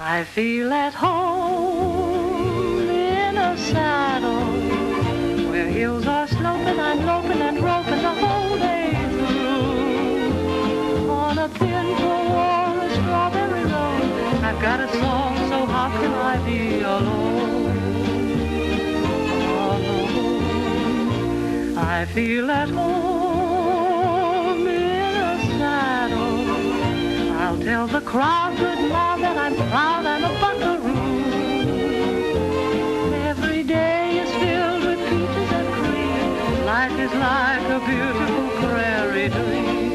I feel at home in a saddle where hills are sloping, I'm loping and roping the whole day through. On a pinto or a strawberry road, I've got a song, so how can I be alone? Alone. I feel at home in a saddle. I'll tell the crowd good now that I'm proud and a buckaroo. Every day is filled with peaches and cream. Life is like a beautiful prairie dream.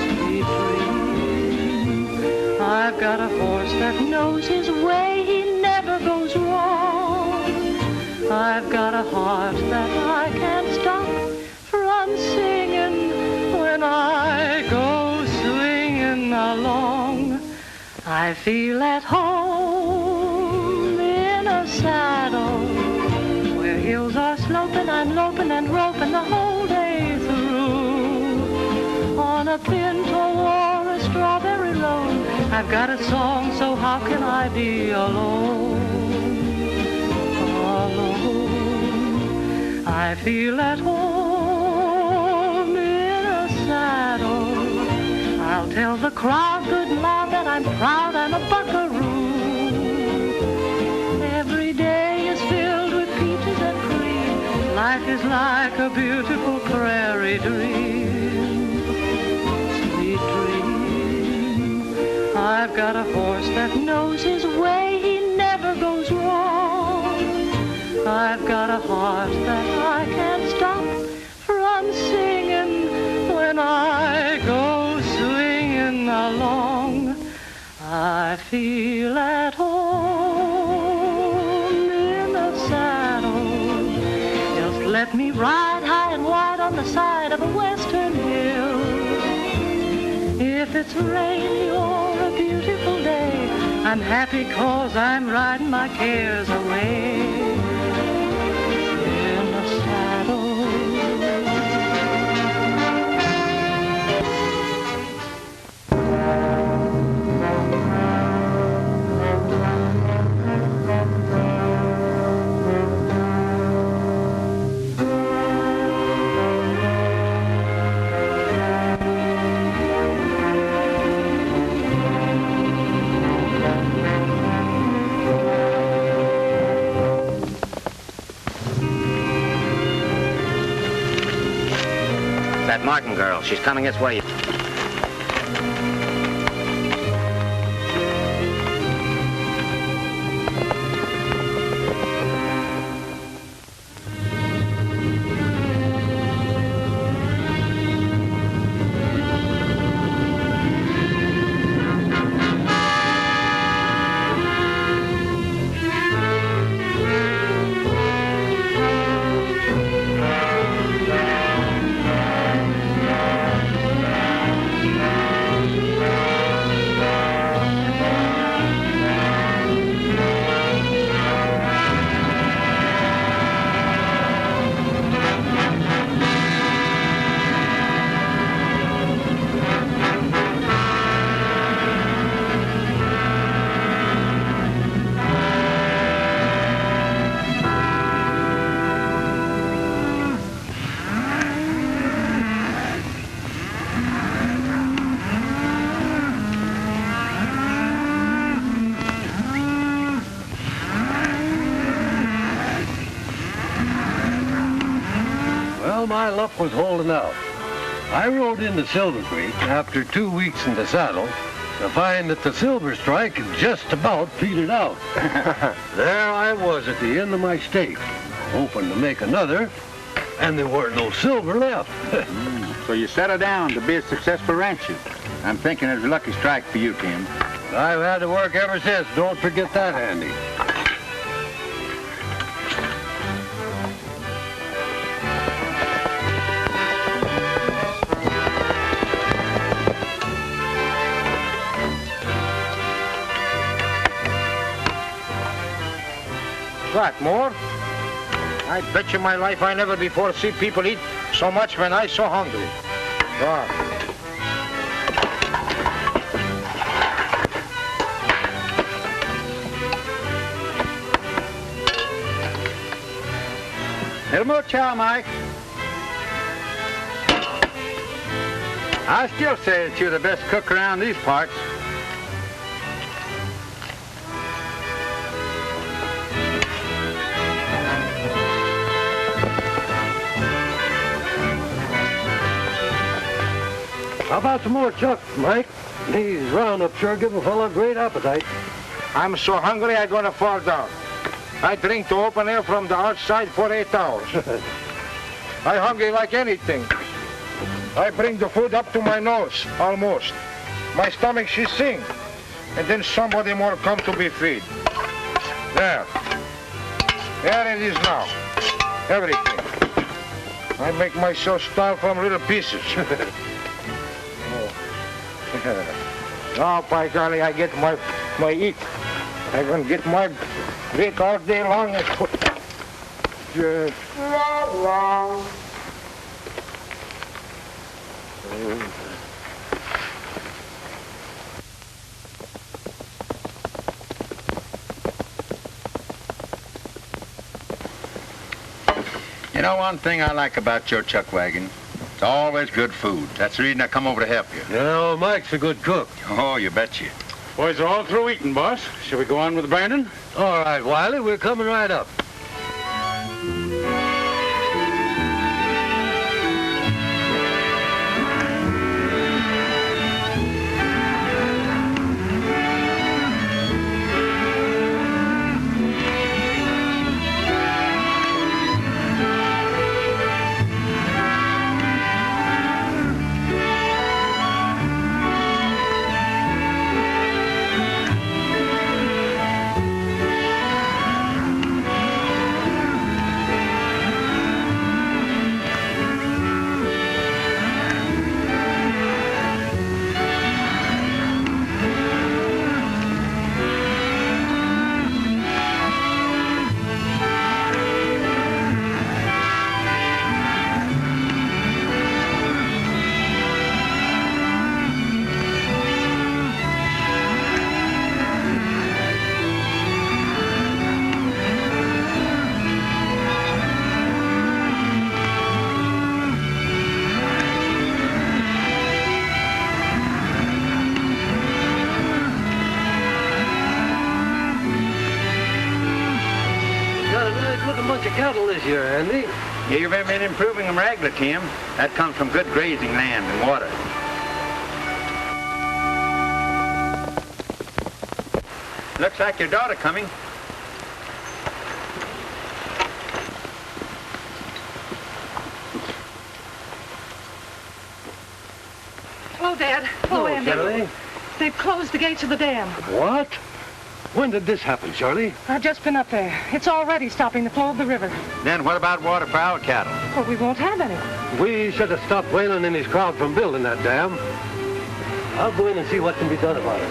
Sweet dream. I've got a horse that knows his way. He never goes wrong. I've got a heart that I can't stop from singing when I go along. I feel at home in a saddle where hills are sloping, I'm loping and roping the whole day through. On a pinto or a strawberry road, I've got a song, so how can I be alone? Alone. I feel at home in a saddle. I'll tell the crowd good now that I'm proud and a buckaroo. Every day is filled with peaches and cream. Life is like a beautiful prairie dream. Sweet dream. I've got a horse that knows his way. He never goes wrong. I've got a heart that I can't stop from singing when I go along. I feel at home in the saddle. Just let me ride high and wide on the side of a western hill. If it's rainy or a beautiful day, I'm happy 'cause I'm riding my cares away in the saddle. That Martin girl, she's coming this way. My luck was holding out. I rode into Silver Creek after 2 weeks in the saddle to find that the silver strike had just about petered out. There I was at the end of my stake, hoping to make another, and there weren't no silver left. So you settled down to be a successful rancher. I'm thinking it was a lucky strike for you, Tim. I've had to work ever since. Don't forget that, Andy. What, more? I bet you my life I never before see people eat so much when I so hungry. Wow. Little more chow, Mike. I still say that you're the best cook around these parts. How about some more chuck, Mike? These roundups sure give a fellow a great appetite. I'm so hungry I'm gonna fall down. I drink the open air from the outside for 8 hours. I'm hungry like anything. I bring the food up to my nose, almost. My stomach, she sing. And then somebody more come to be feed. There. There it is now. Everything. I make myself starve from little pieces. Oh, by golly, I get my eat. I gonna get my drink all day long. You know one thing I like about your chuck wagon? It's always good food. That's the reason I come over to help you. You know, Mike's a good cook. Oh, you betcha. Boys are all through eating, boss. Shall we go on with Brandon? All right, Wiley, we're coming right up. Cattle this year, Andy. Yeah, you've been improving them regular, Tim. That comes from good grazing land and water. Looks like your daughter coming. Hello, Dad. Hello, Andy. Shirley. They've closed the gates of the dam. What? When did this happen, Shirley? I've just been up there. It's already stopping the flow of the river. Then what about water for our cattle? Well, we won't have any. We should have stopped Weylan and his crowd from building that dam. I'll go in and see what can be done about it.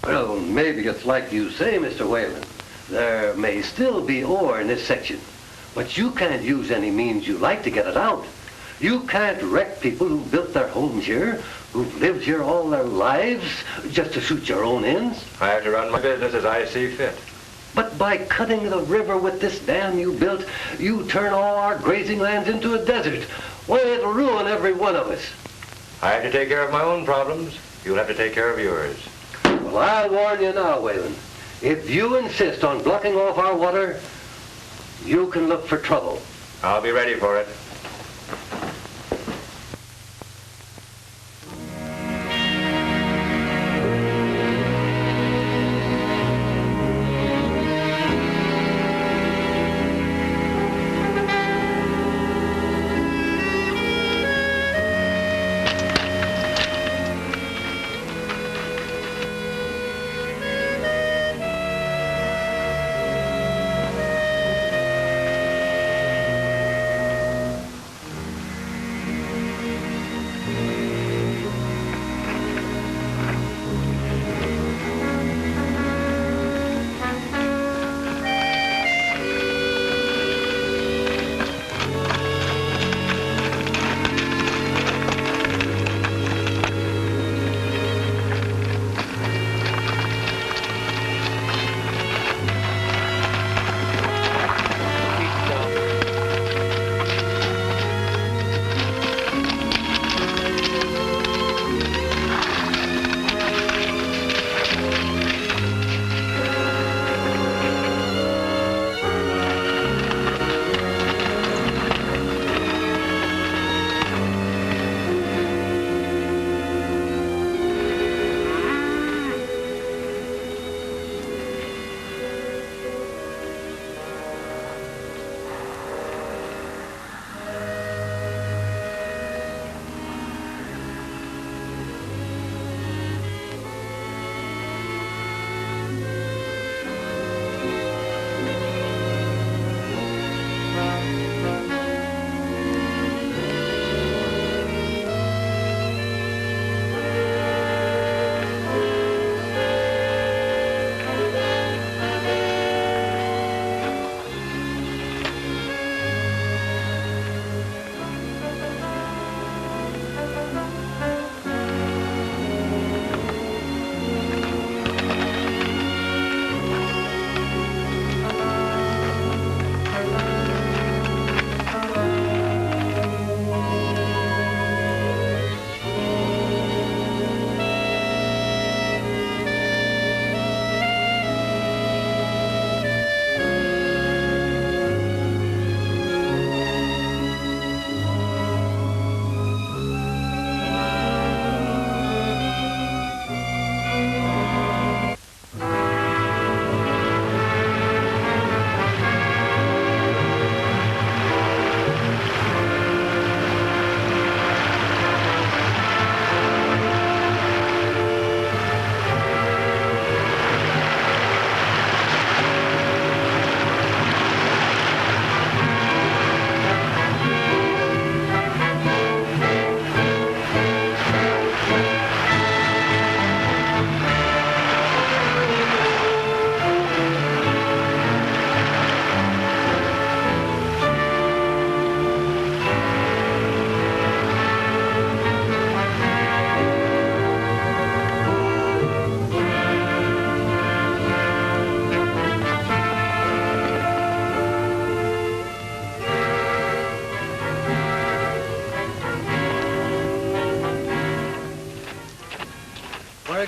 Well, maybe it's like you say, Mr. Weylan. There may still be ore in this section, but you can't use any means you like to get it out. You can't wreck people who built their homes here, who've lived here all their lives, just to suit your own ends. I have to run my business as I see fit. But by cutting the river with this dam you built, you turn all our grazing lands into a desert. Why, it'll ruin every one of us. I have to take care of my own problems. You'll have to take care of yours. Well, I'll warn you now, Weylan. If you insist on blocking off our water, you can look for trouble. I'll be ready for it.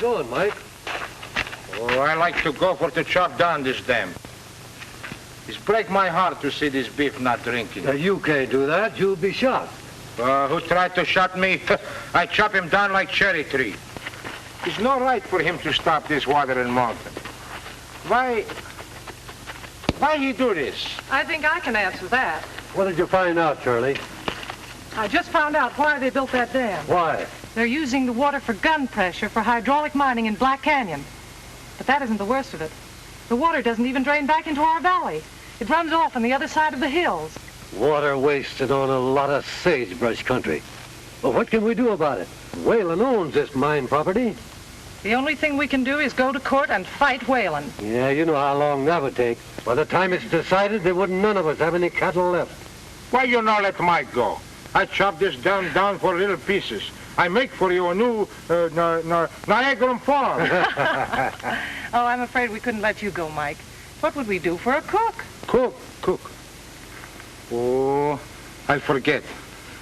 going, Mike? Oh, I like to go for to chop down this dam. It's break my heart to see this beef not drinking. You can't do that. You'll be shot. Who tried to shot me? I chop him down like cherry tree. It's not right for him to stop this water in mountain. Why he do this? I think I can answer that. What did you find out, Shirley? I just found out why they built that dam. Why? They're using the water for gun pressure for hydraulic mining in Black Canyon. But that isn't the worst of it. The water doesn't even drain back into our valley. It runs off on the other side of the hills. Water wasted on a lot of sagebrush country. But what can we do about it? Weylan owns this mine property. The only thing we can do is go to court and fight Weylan. Yeah, you know how long that would take. By the time it's decided, there wouldn't none of us have any cattle left. Why you not let Mike go? I chop this down for little pieces. I make for you a new Niagara farm. Oh, I'm afraid we couldn't let you go, Mike. What would we do for a cook? Cook. Oh, I forget.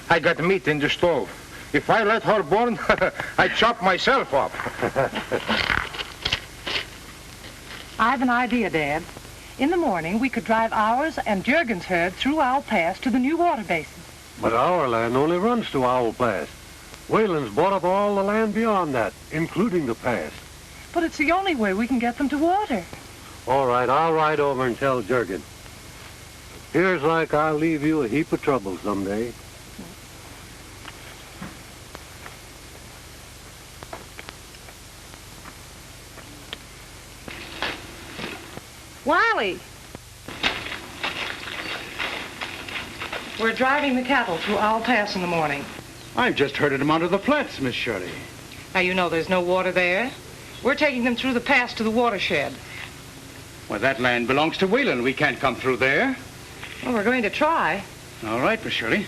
I got meat in the stove. If I let her burn, I chop myself up. I have an idea, Dad. In the morning, we could drive ours and Jurgen's herd through Owl Pass to the new water basin. But our land only runs to Owl Pass. Weyland's bought up all the land beyond that, including the pass. But it's the only way we can get them to water. All right, I'll ride over and tell Jurgen. Here's like I'll leave you a heap of trouble someday. Wiley! We're driving the cattle through Owl Pass in the morning. I've just herded them onto the flats, Miss Shirley. Now, you know there's no water there. We're taking them through the pass to the watershed. Well, that land belongs to Weylan. We can't come through there. Well, we're going to try. All right, Miss Shirley.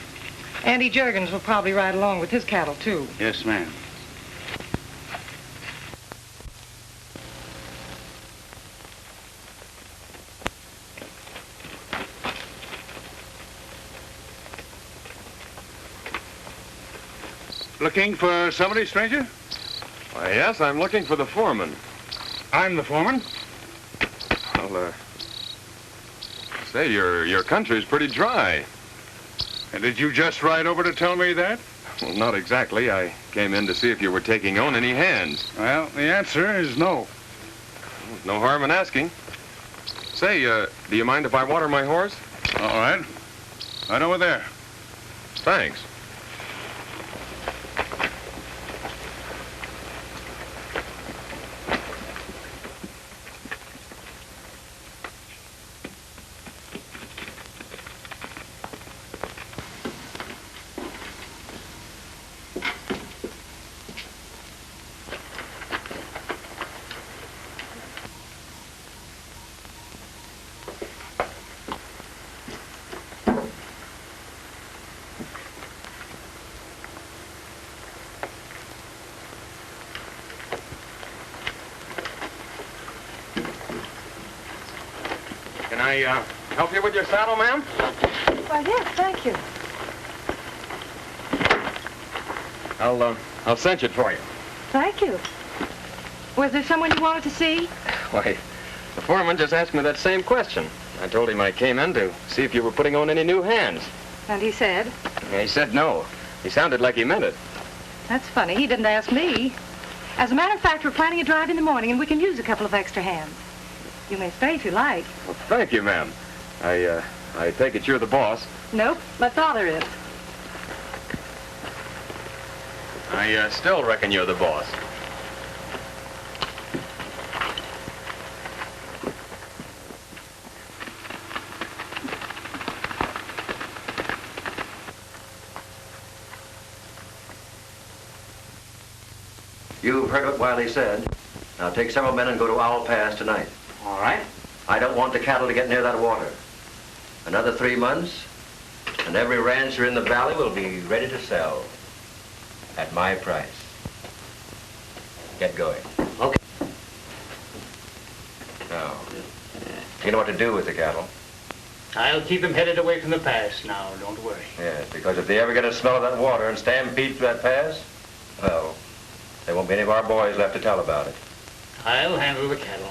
Andy Jurgens will probably ride along with his cattle, too. Yes, ma'am. Looking for somebody, stranger? Why, yes, I'm looking for the foreman. I'm the foreman. Well, say, your country's pretty dry. And did you just ride over to tell me that? Well, not exactly. I came in to see if you were taking on any hands. Well, the answer is no. No harm in asking. Say, do you mind if I water my horse? All right. Right over there. Thanks. Can I help you with your saddle, ma'am? Why, yes, thank you. I'll cinch it for you. Thank you. Was there someone you wanted to see? Why, the foreman just asked me that same question. I told him I came in to see if you were putting on any new hands. And he said? He said no. He sounded like he meant it. That's funny. He didn't ask me. As a matter of fact, we're planning a drive in the morning, and we can use a couple of extra hands. You may stay if you like. Well, thank you, ma'am. I take it you're the boss. Nope, my father is. I still reckon you're the boss. You've heard what Wiley said. Now take several men and go to Owl Pass tonight. All right. I don't want the cattle to get near that water. Another 3 months, and every rancher in the valley will be ready to sell at my price. Get going. Okay. Now, you know what to do with the cattle. I'll keep them headed away from the pass now, don't worry. Yes, because if they ever get a smell of that water and stampede to that pass, well, There won't be any of our boys left to tell about it. I'll handle the cattle.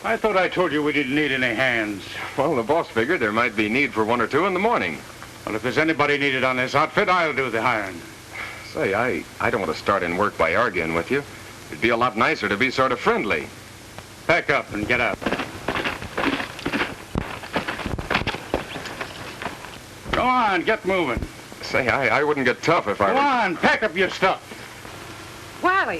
I thought I told you we didn't need any hands. Well, the boss figured there might be need for one or two in the morning. Well, if there's anybody needed on this outfit, I'll do the hiring. Say, I don't want to start in work by arguing with you. It'd be a lot nicer to be sort of friendly. Pack up and get out. Go on, get moving. Say, I wouldn't get tough if I Go were... on, pack up your stuff. Wiley!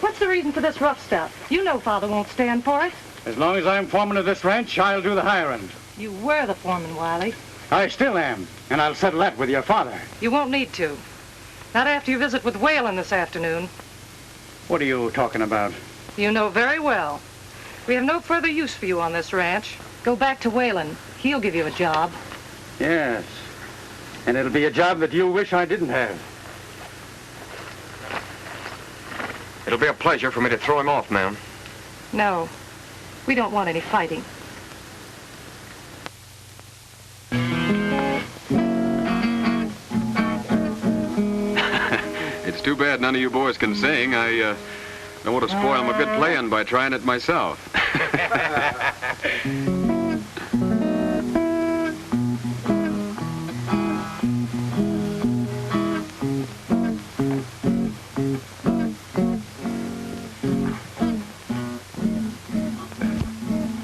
What's the reason for this rough stuff? You know Father won't stand for it. As long as I'm foreman of this ranch, I'll do the hiring. You were the foreman, Wiley. I still am, and I'll settle that with your father. You won't need to. Not after your visit with Weylan this afternoon. What are you talking about? You know very well. We have no further use for you on this ranch. Go back to Weylan. He'll give you a job. Yes, and it'll be a job that you wish I didn't have. It'll be a pleasure for me to throw him off, ma'am. No, we don't want any fighting. It's too bad none of you boys can sing. I don't want to spoil my good playing by trying it myself.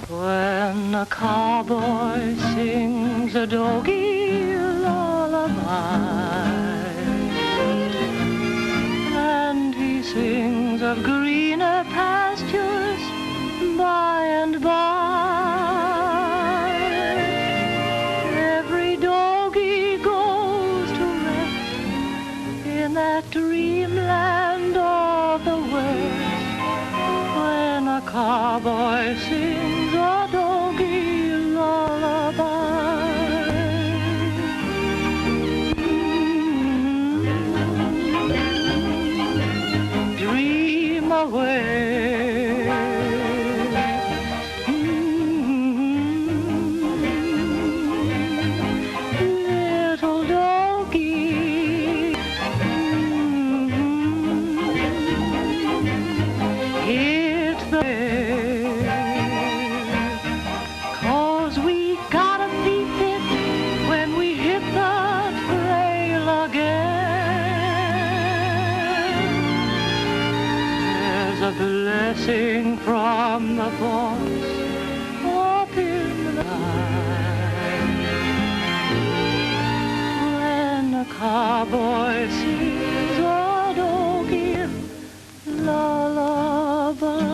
When a cowboy sings a doggy lullaby, and he sings of greener pastures by and by, every doggy goes to rest in that dreamland of the West. When a cowboy sings a doggy lullaby, dream away, little doggy, hit the cause we gotta be fit when we hit the trail again. There's a blessing from the boss up in the night when a cowboy sings a doggy lullaby.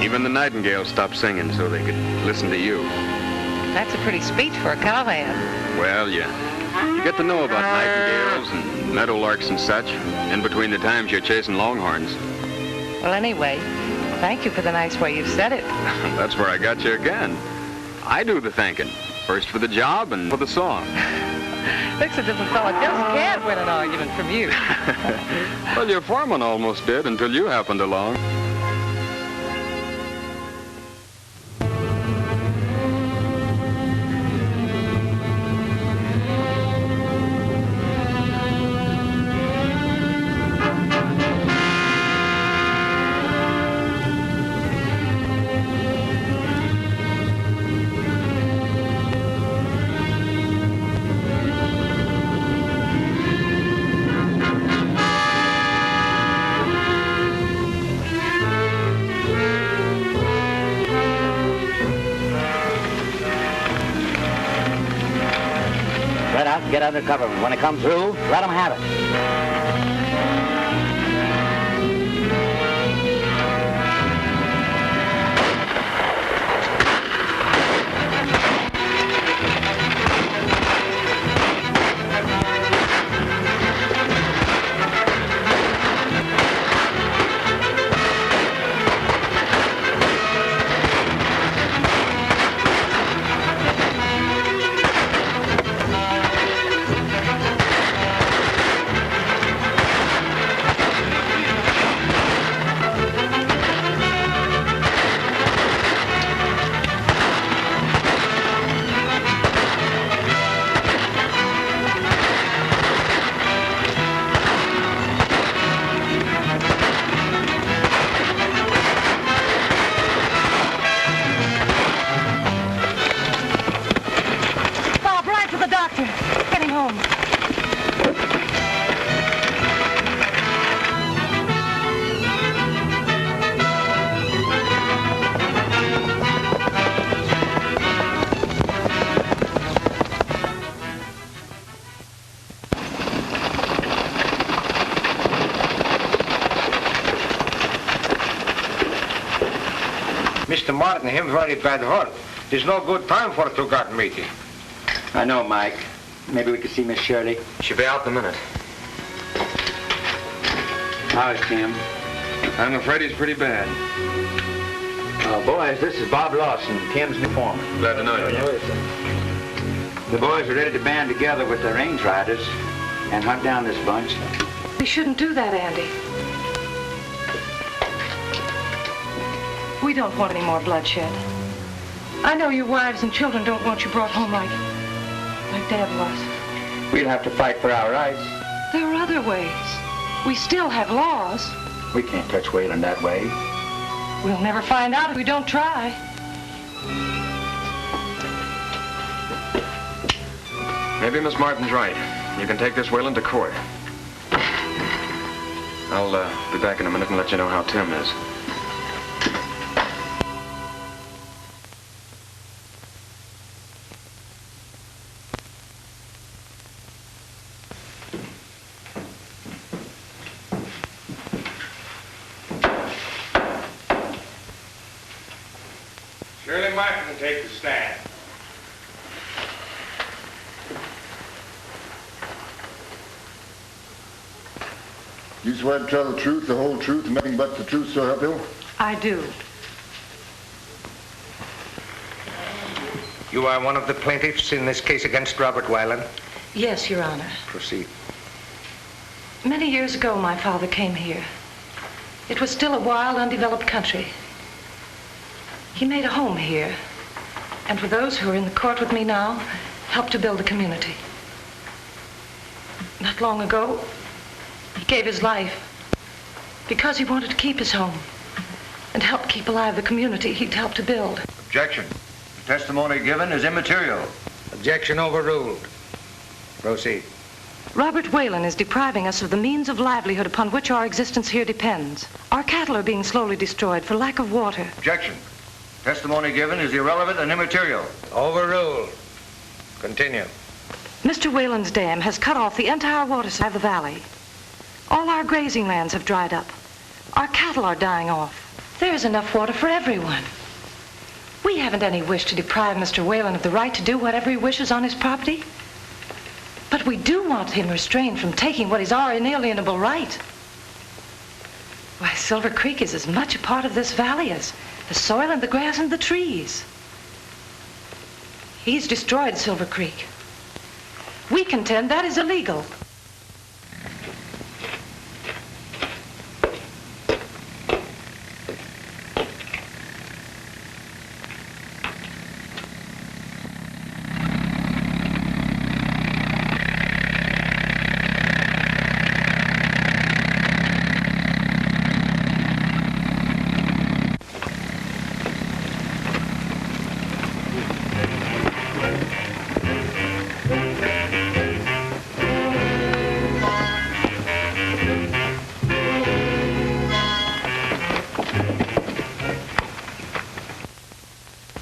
Even the nightingales stopped singing so they could listen to you. That's a pretty speech for a cowhand. Well, you get to know about nightingales and meadowlarks and such in between the times you're chasing longhorns. Well, anyway, thank you for the nice way you said it. That's where I got you again. I do the thanking. First for the job and for the song. Looks as if a fella just can't win an argument from you. Well, your foreman almost did until you happened along. Spread out and get under cover. When it comes through, let them have it. Mr. Martin, him very bad hurt. There's no good time for two-got meeting. I know, Mike. Maybe we could see Miss Shirley. She'll be out in a minute. How's Tim? I'm afraid he's pretty bad. Boys, this is Bob Lawson, Tim's new foreman. Glad to know you. The boys are ready to band together with the range riders and hunt down this bunch. We shouldn't do that, Andy. We don't want any more bloodshed. I know your wives and children don't want you brought home like Dad was. We'll have to fight for our rights. There are other ways. We still have laws. We can't touch Weylan that way. We'll never find out if we don't try. Maybe Miss Martin's right. You can take this Weylan to court. I'll be back in a minute and let you know how Tim is. Shirley Martin can take the stand. You swear to tell the truth, the whole truth, and nothing but the truth, so help you? I do. You are one of the plaintiffs in this case against Robert Weylan? Yes, Your Honor. Proceed. Many years ago, my father came here. It was still a wild, undeveloped country. He made a home here, and for those who are in the court with me now, helped to build a community. Not long ago, he gave his life because he wanted to keep his home and help keep alive the community he'd helped to build. Objection. The testimony given is immaterial. Objection overruled. Proceed. Robert Weylan is depriving us of the means of livelihood upon which our existence here depends. Our cattle are being slowly destroyed for lack of water. Objection. Testimony given is irrelevant and immaterial. Overruled. Continue. Mr. Weyland's dam has cut off the entire water side of the valley. All our grazing lands have dried up. Our cattle are dying off. There's enough water for everyone. We haven't any wish to deprive Mr. Weylan of the right to do whatever he wishes on his property. But we do want him restrained from taking what is our inalienable right. Why, Silver Creek is as much a part of this valley as the soil and the grass and the trees. He's destroyed Silver Creek. We contend that is illegal.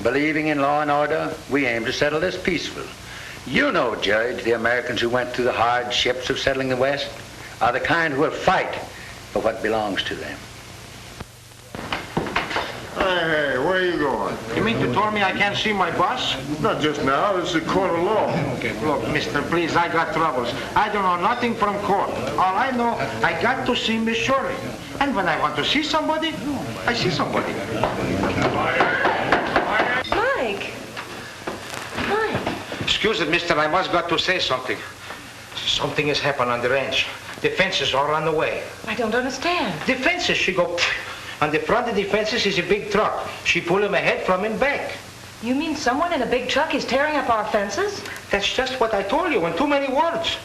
Believing in law and order, we aim to settle this peaceful. You know, Judge, the Americans who went through the hardships of settling the West are the kind who will fight for what belongs to them. Hey, where are you going? You mean to tell me I can't see my boss? Not just now, this is a court of law. Look, mister, please, I got troubles. I don't know nothing from court. All I know, I got to see Miss Shirley. And when I want to see somebody, I see somebody. Mike! Mike! Excuse it, mister, I must got to say something. Something has happened on the ranch. The fences are on the way. I don't understand. The fences, she go... On the front of the fences is a big truck. She pull him ahead from in back. You mean someone in a big truck is tearing up our fences? That's just what I told you in too many words.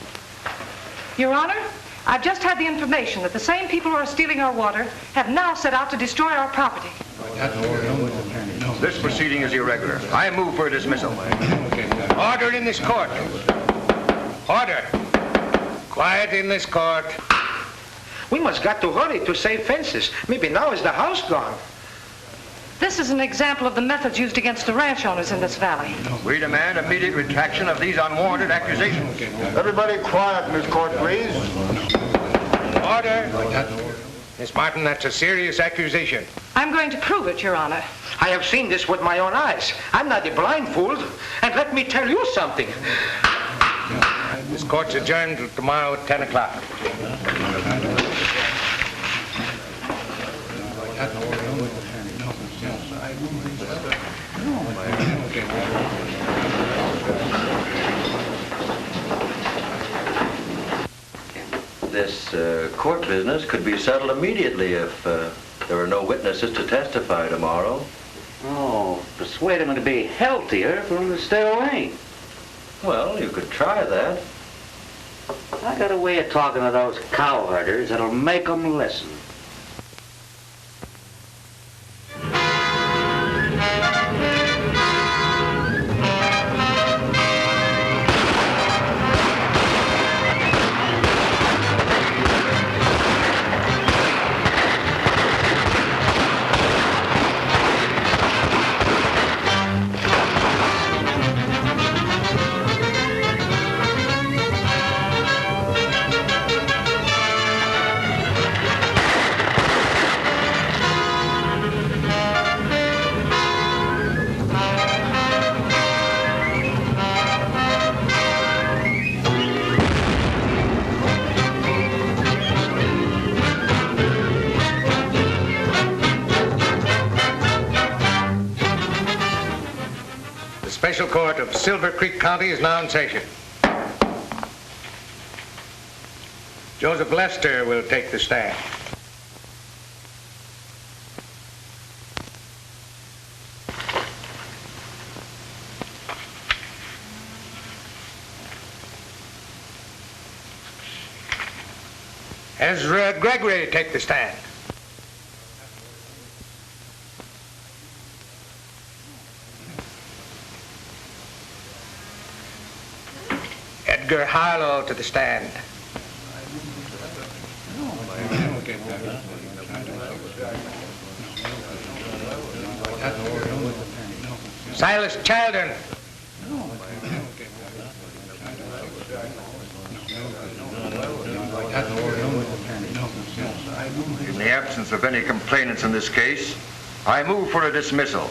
Your Honor, I've just had the information that the same people who are stealing our water have now set out to destroy our property. This proceeding is irregular. I move for dismissal. Order in this court. Order. Quiet in this court. We must got to hurry to save fences. Maybe now is the house gone. This is an example of the methods used against the ranch owners in this valley. We demand immediate retraction of these unwarranted accusations. Everybody quiet in this court, please. Order. Miss Martin, that's a serious accusation. I'm going to prove it, Your Honor. I have seen this with my own eyes. I'm not a blindfold. And let me tell you something. This court's adjourned till tomorrow at 10 o'clock. This court business could be settled immediately if there were no witnesses to testify tomorrow. Oh, persuade him to be healthier for him to stay away. Well, you could try that. I got a way of talking to those cow herders that'll make them listen. Special Court of Silver Creek County is now in session. Joseph Lester will take the stand. Ezra Gregory take the stand. Edgar Harlow to the stand. Silas Children. In the absence of any complainants in this case, I move for a dismissal.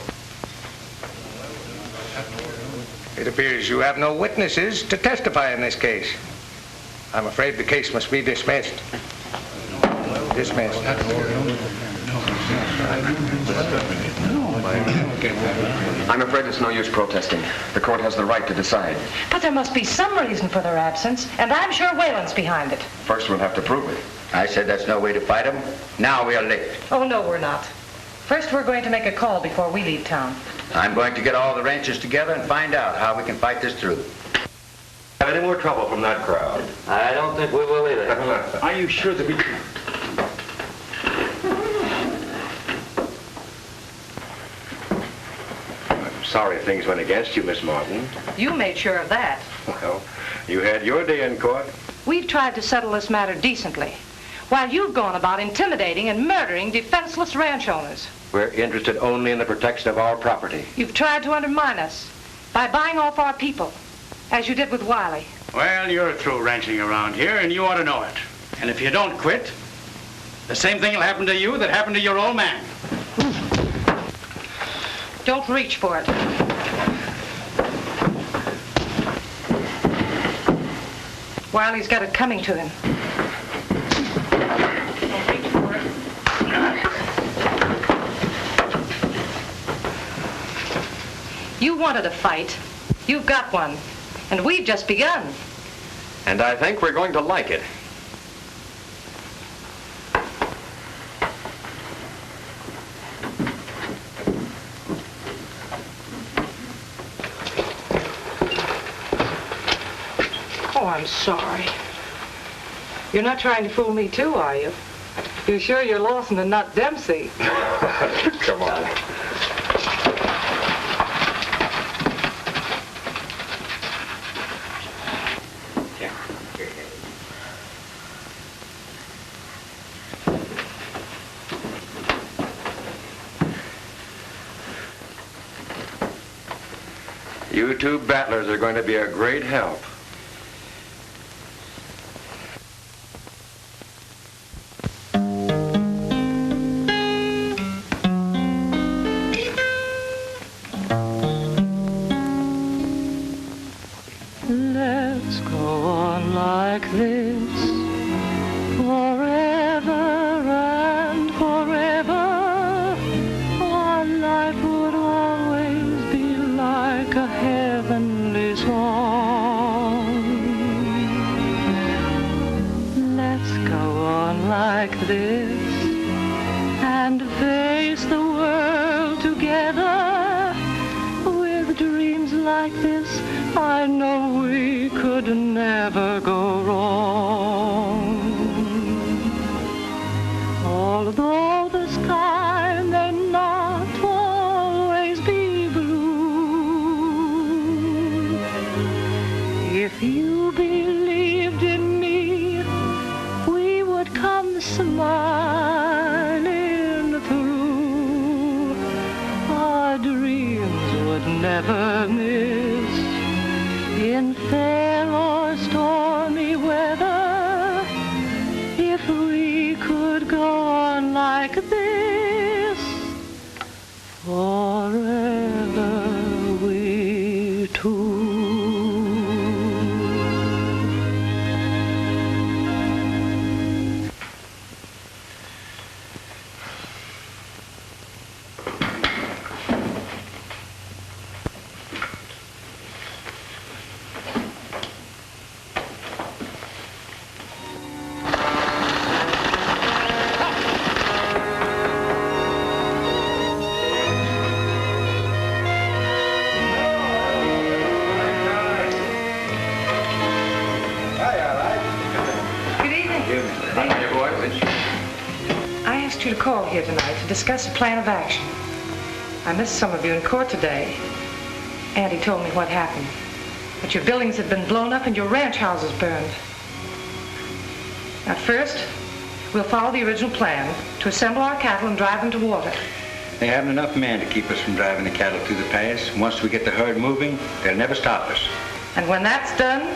It appears you have no witnesses to testify in this case. I'm afraid the case must be dismissed. Dismissed. I'm afraid it's no use protesting. The court has the right to decide. But there must be some reason for their absence, and I'm sure Weylan's behind it. First, we'll have to prove it. I said that's no way to fight him. Now we are licked. Oh, no, we're not. First, we're going to make a call before we leave town. I'm going to get all the ranchers together and find out how we can fight this through. Have any more trouble from that crowd? I don't think we will either. Are you sure that we... I'm sorry things went against you, Miss Martin. You made sure of that. Well, you had your day in court. We've tried to settle this matter decently, while you've gone about intimidating and murdering defenseless ranch owners. We're interested only in the protection of our property. You've tried to undermine us by buying off our people, as you did with Wiley. Well, you're through ranching around here, and you ought to know it. And if you don't quit, the same thing will happen to you that happened to your old man. Don't reach for it. Wiley's got it coming to him. Don't reach for it. You wanted a fight. You've got one. And we've just begun. And I think we're going to like it. Oh, I'm sorry. You're not trying to fool me too, are you? You're sure you're Lawson and not Dempsey? Come on. You two battlers are going to be a great help. like this and face the world together. With dreams like this, I know we could never go wrong. Although the sky may not always be blue, if you believed in me, we would come smiling through. Our dreams would never miss in fair or stormy weather. If we could go on like this forever, we two. You to call here tonight to discuss a plan of action. I missed some of you in court today. Andy told me what happened. That your buildings had been blown up and your ranch houses burned. At first, we'll follow the original plan to assemble our cattle and drive them to water. They haven't enough men to keep us from driving the cattle through the pass. Once we get the herd moving, they'll never stop us. And when that's done,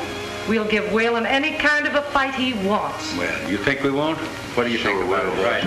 we'll give Weylan any kind of a fight he wants. Well, you think we won't? What do you think about it? Right.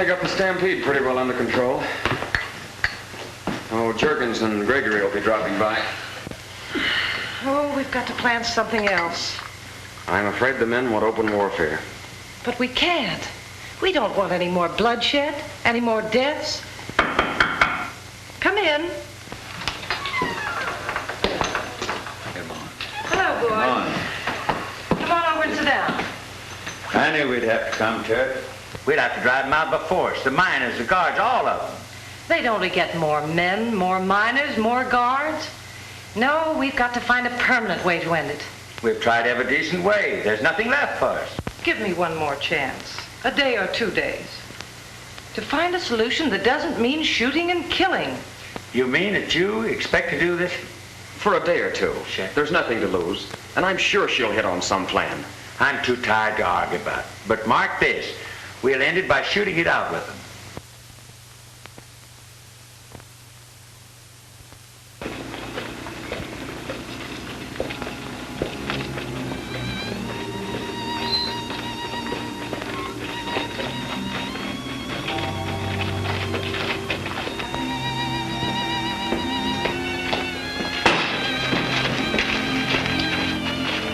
got the stampede pretty well under control. Oh, Jerkins and Gregory will be dropping by. Oh, we've got to plan something else. I'm afraid the men want open warfare. But we can't. We don't want any more bloodshed, any more deaths. Come in. Come on. Hello, boy. Come on. Come on over and sit down. I knew we'd have to come to it. We'd have to drive them out by force. The miners, the guards, all of them. They'd only get more men, more miners, more guards. No, we've got to find a permanent way to end it. We've tried every decent way. There's nothing left for us. Give me one more chance. A day or 2 days. To find a solution that doesn't mean shooting and killing. You mean that you expect to do this? For a day or two. There's nothing to lose. And I'm sure she'll hit on some plan. I'm too tired to argue about it. But mark this. We'll end it by shooting it out with them.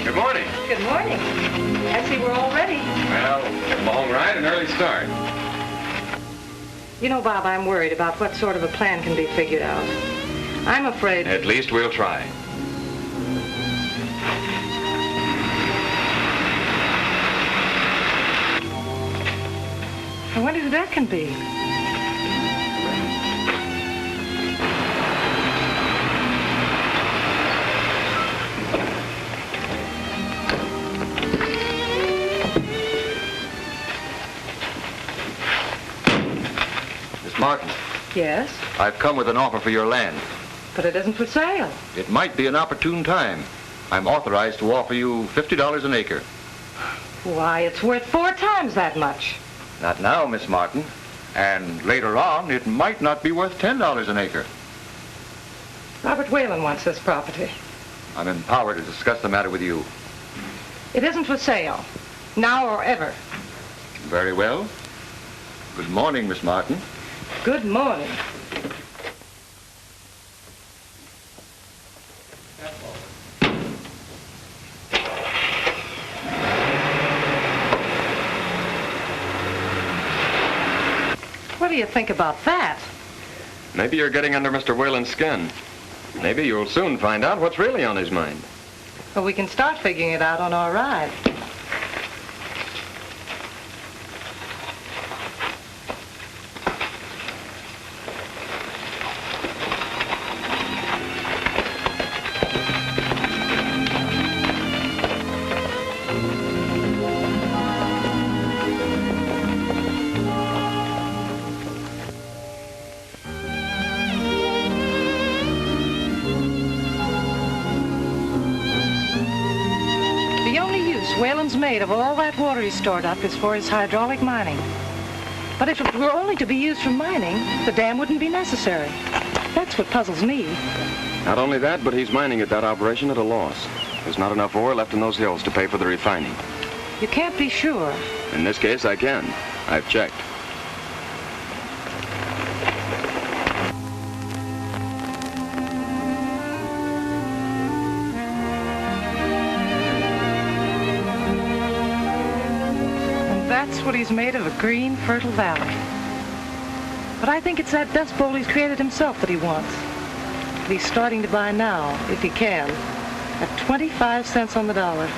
Good morning. Good morning. I see we're all ready. Well, long ride and early start. You know, Bob, I'm worried about what sort of a plan can be figured out. I'm afraid... At least we'll try. I wonder who that can be. Miss Martin, Yes, I've come with an offer for your land. but it isn't for sale. It might be an opportune time. I'm authorized to offer you $50 an acre. Why, it's worth 4 times that much. Not now, Miss Martin. And later on, it might not be worth $10 an acre. Robert Weylan wants this property. I'm empowered to discuss the matter with you. It isn't for sale, now or ever. Very well. Good morning, Miss Martin. Good morning. What do you think about that? Maybe you're getting under Mr. Whalen's skin. Maybe you'll soon find out what's really on his mind. Well, we can start figuring it out on our ride. Whalen's made of all that water he's stored up is for his hydraulic mining. But if it were only to be used for mining, the dam wouldn't be necessary. That's what puzzles me. Not only that, but he's mining at that operation at a loss. There's not enough ore left in those hills to pay for the refining. You can't be sure. In this case, I can. I've checked. That's what he's made of, a green, fertile valley. But I think it's that dust bowl he's created himself that he wants. That he's starting to buy now, if he can, at 25 cents on the dollar.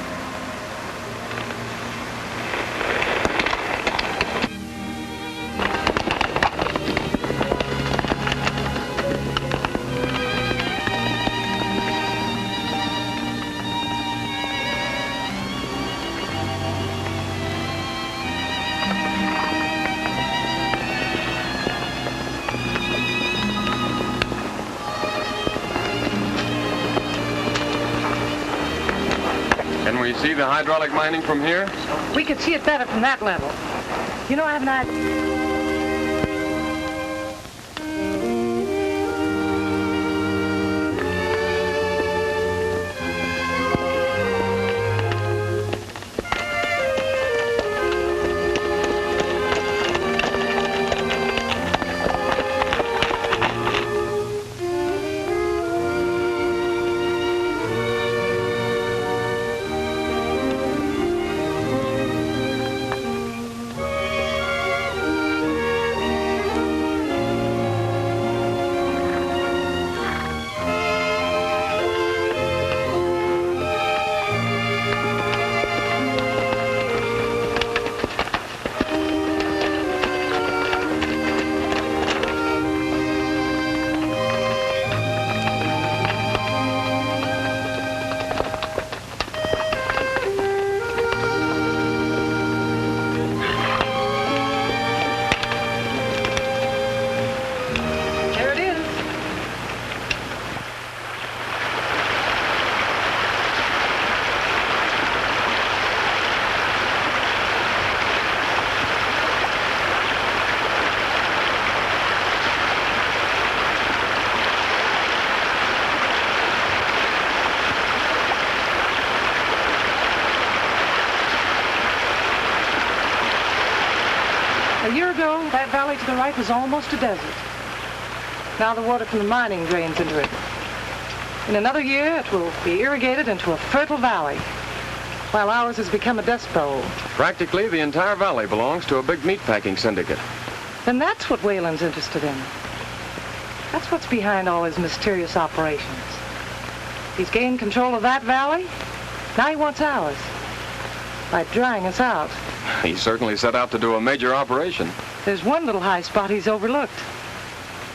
Can we see the hydraulic mining from here? We could see it better from that level. You know, I have an idea. A year ago, that valley to the right was almost a desert. Now the water from the mining drains into it. In another year, it will be irrigated into a fertile valley, while ours has become a dust bowl. Practically the entire valley belongs to a big meatpacking syndicate. Then that's what Weyland's interested in. That's what's behind all his mysterious operations. He's gained control of that valley. Now he wants ours. By drying us out. He certainly set out to do a major operation. There's one little high spot he's overlooked.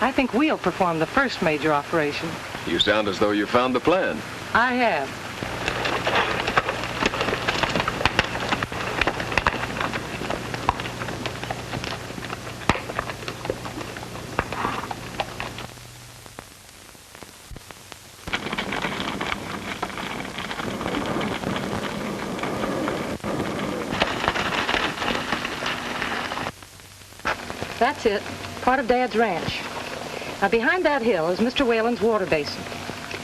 I think we'll perform the first major operation. You sound as though you found the plan. I have. That's it, part of Dad's ranch. Now, behind that hill is Mr. Weyland's water basin,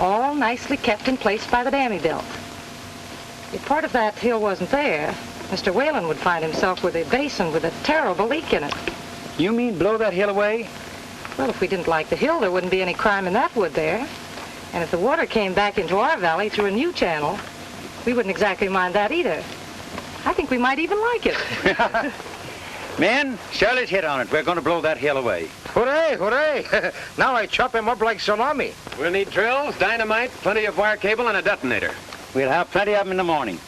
all nicely kept in place by the dam he built. If part of that hill wasn't there, Mr. Weyland would find himself with a basin with a terrible leak in it. You mean blow that hill away? Well, if we didn't like the hill, there wouldn't be any crime in that, would there? And if the water came back into our valley through a new channel, we wouldn't exactly mind that either. I think we might even like it. Men, Shirley's hit on it. We're going to blow that hill away. Hooray, hooray. Now I chop him up like salami. We'll need drills, dynamite, plenty of wire cable, and a detonator. We'll have plenty of them in the morning.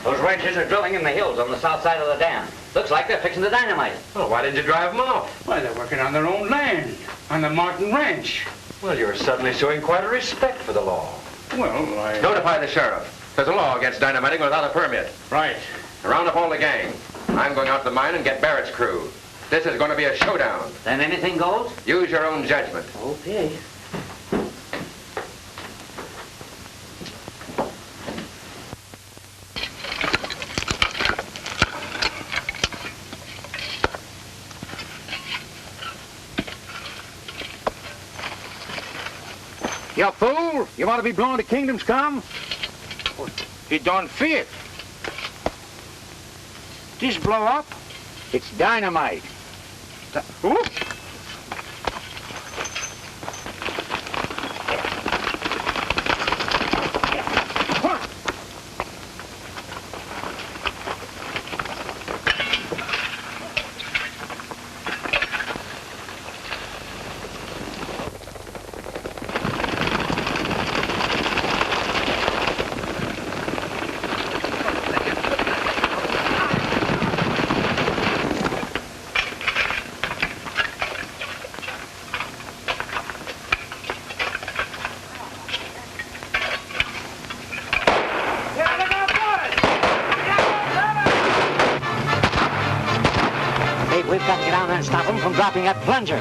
Those ranchers are drilling in the hills on the south side of the dam. Looks like they're fixing to dynamite it. Well, why didn't you drive them off? Why, they're working on their own land, on the Martin Ranch. Well, you're suddenly showing quite a respect for the law. Well, I... Notify the sheriff. There's a law against dynamiting without a permit. Right. Round up all the gang. I'm going out to the mine and get Barrett's crew. This is going to be a showdown. Then anything goes? Use your own judgment. Okay. You fool! You want to be blowing to kingdom's come? It don't fit. This blow up? It's dynamite. Whoop! We've got to get down there and stop them from dropping that plunger.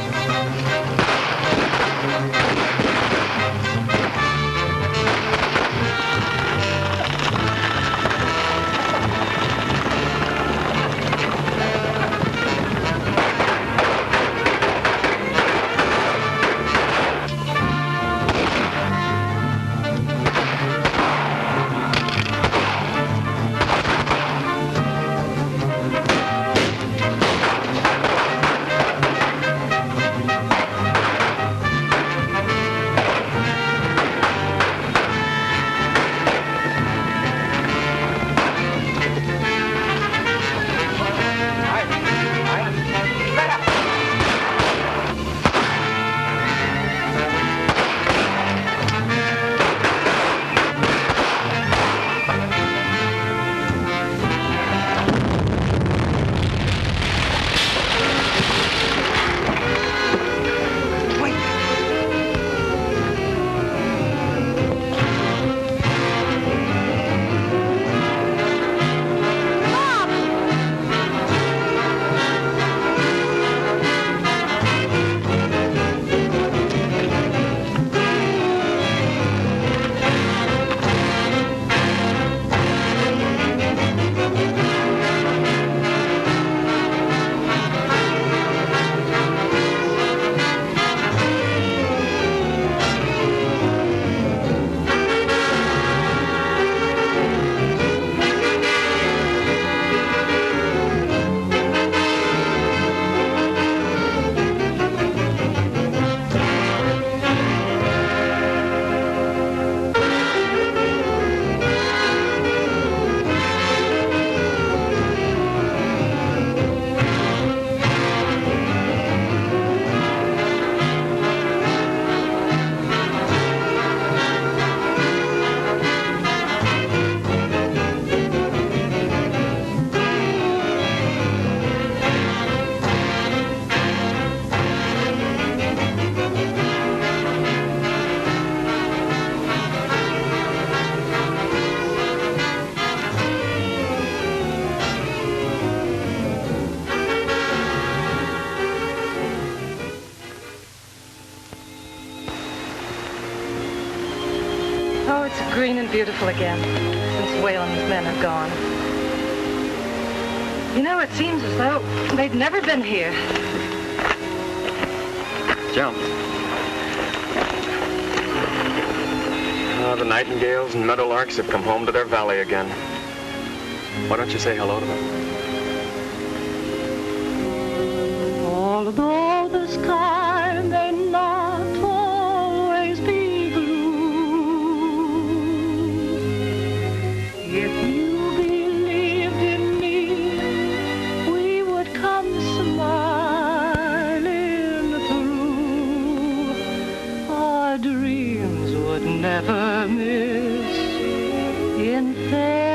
been beautiful again since Weylan's men have gone. You know, it seems as though they'd never been here. Jump. The nightingales and meadowlarks have come home to their valley again. Why don't you say hello to them? Although the sky may not always be blue, if you believed in me, we would come smiling through. Our dreams would never miss in fair.